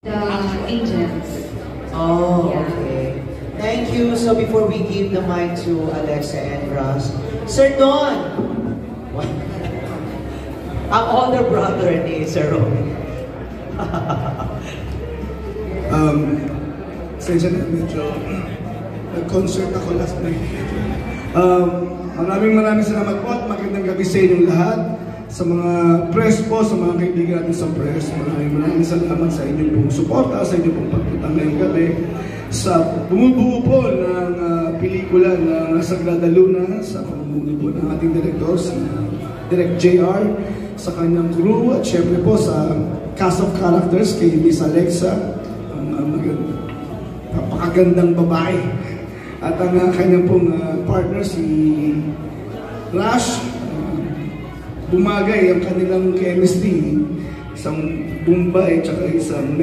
The agents. Oh, Yeah. okay. Thank you. So before we give the mic to Alexa and Ross, Sir Don! Ang older brother ni Sir Robin. Sensya na, medyo nag-concert ako last night. Maraming salamat po at magandang gabi sa inyong lahat. Sa mga press po, sa mga kaibigan natin sa press, maraming salamat sa inyong pong suporta, sa inyong pong pagpunta ngayong gabi. Sa bumubuo po ng pelikula na Sagrada Luna, sa pamumuno po ng ating direktor, si Direk JR, sa kanyang crew, at syempre po sa cast of characters kay Miss Alexa, ang napakagandang babae. At ang kanyang pong partner, si Rash, bumagay ang kanilang chemistry, isang Bombay at isang